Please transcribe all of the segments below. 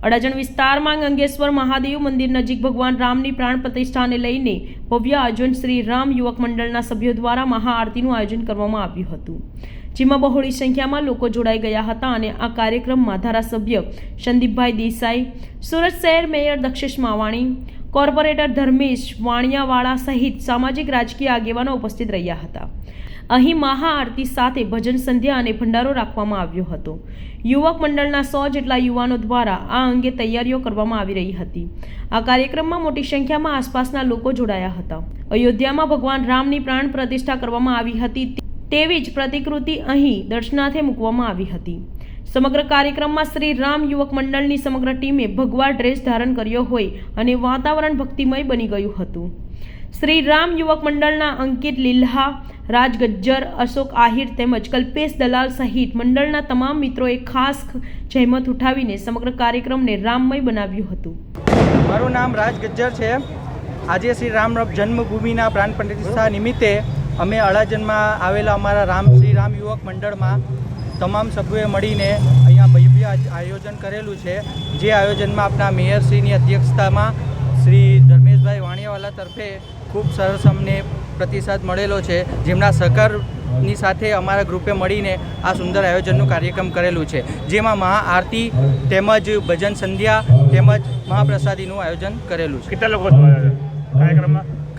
અડાજણ વિસ્તારમાં ગંગેશ્વર મહાદેવ મંદિર નજીક ભગવાન રામની પ્રાણ પ્રતિષ્ઠાને લઈને ભવ્ય આયોજન શ્રી રામ યુવક મંડળના સભ્યો દ્વારા મહાઆરતીનું આયોજન કરવામાં આવ્યું હતું, જેમાં બહોળી સંખ્યામાં લોકો જોડાઈ ગયા હતા અને આ કાર્યક્રમમાં ધારાસભ્ય સંદીપભાઈ દેસાઈ, સુરત શહેર મેયર દક્ષેશ માવાણી, કોર્પોરેટર ધર્મેશ વાણિયાવાળા સહિત સામાજિક રાજકીય આગેવાનો ઉપસ્થિત રહ્યા હતા। અહીં મહાઆરતી સાથે ભજન સંધ્યા અને ભંડારો રાખવામાં આવ્યો હતો। યુવક મંડળના 100 જેટલા યુવાનો દ્વારા આ અંગે તૈયારીઓ કરવામાં આવી રહી હતી। આ કાર્યક્રમમાં મોટી સંખ્યામાં આસપાસના લોકો જોડાયા હતા। અયોધ્યામાં ભગવાન રામની પ્રાણ પ્રતિષ્ઠા કરવામાં આવી હતી તેવી જ પ્રતિકૃતિ અહીં દર્શનાર્થે મૂકવામાં આવી હતી। સમગ્ર કાર્યક્રમમાં શ્રી રામ યુવક મંડળની સમગ્ર ટીમે ભગવા ડ્રેસ ધારણ કર્યો હોય અને વાતાવરણ ભક્તિમય બની ગયું હતું। શ્રી રામ યુવક મંડળના અંકિત લીલ્હા, રાજ ગજ્જર, અશોક આહિર તેમજ કલ્પેશ દલાલ સહિત મંડળના તમામ મિત્રોએ ખાસ જહેમત ઉઠાવીને સમગ્ર કાર્યક્રમને રામમય બનાવ્યું હતું। મારું નામ રાજ ગજ્જર છે। આજે શ્રી રામ જન્મભૂમિના પ્રાણ પ્રતિષ્ઠા નિમિત્તે અમે અડાજણમાં આવેલા અમારા શ્રી રામ યુવક મંડળમાં તમામ સભ્યોએ મળીને અહીંયા ભવ્ય આયોજન કરેલું છે। જે આયોજનમાં આપણા મેયરશ્રીની અધ્યક્ષતામાં શ્રી ધર્મેશભાઈ વાણિયાવાલા તરફે ખૂબ સરસ અમને પ્રતિસાદ મળેલો છે, જેમના સહકારની સાથે અમારા ગ્રુપે મળીને આ સુંદર આયોજનનું કાર્યક્રમ કરેલું છે, જેમાં મહાઆરતી તેમજ ભજન સંધ્યા તેમજ મહાપ્રસાદીનું આયોજન કરેલું છે। કેટલા લોકો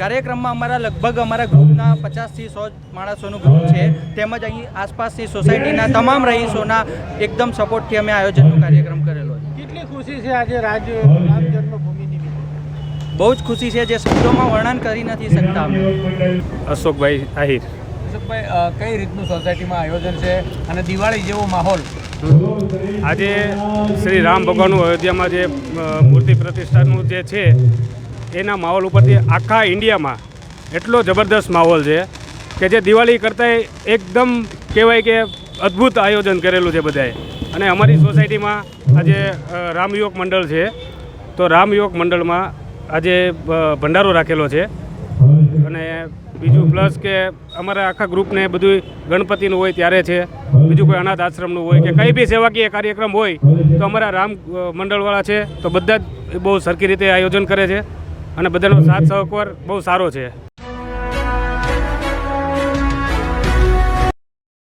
કાર્યક્રમમાં અમારા લગભગ અમારા ગ્રુપના 50 થી 100 માણસોનું ગ્રુપ છે, તેમજ અહીં આસપાસની સોસાયટીના તમામ રહીશોના એકદમ સપોર્ટથી અમે આયોજનનો કાર્યક્રમ કરેલો છે। કેટલી ખુશી છે આજે રામ જન્મભૂમિ નિમિત્તે? બહુ જ ખુશી છે, જે શબ્દોમાં વર્ણન કરી નથી શકતા અમે। અશોકભાઈ આહિર। અશોકભાઈ, કઈ રીતનું સોસાયટીમાં આયોજન છે અને દિવાળી જેવો માહોલ? આજે શ્રી રામ ભગવાનનું અયોધ્યામાં જે મૂર્તિ પ્રતિષ્ઠાનું જે છે એના માહોલ ઉપરથી આખા ઇન્ડિયામાં એટલો જબરદસ્ત માહોલ છે કે જે દિવાળી કરતાં એકદમ કહેવાય કે અદ્ભુત આયોજન કરેલું છે બધાએ। અને અમારી સોસાયટીમાં આજે રામ યુવક મંડળ છે, તો રામ યુવક મંડળમાં આજે ભંડારો રાખેલો છે। અને બીજું પ્લસ કે અમારા આખા ગ્રુપને બધું ગણપતિનું હોય ત્યારે છે, બીજું કોઈ અનાથ આશ્રમનું હોય કે કંઈ બી સેવાકીય કાર્યક્રમ હોય તો અમારા રામ મંડળવાળા છે તો બધા જ બહુ સરખી રીતે આયોજન કરે છે અને બધાનો સાથ સહકાર બહુ સારો છે।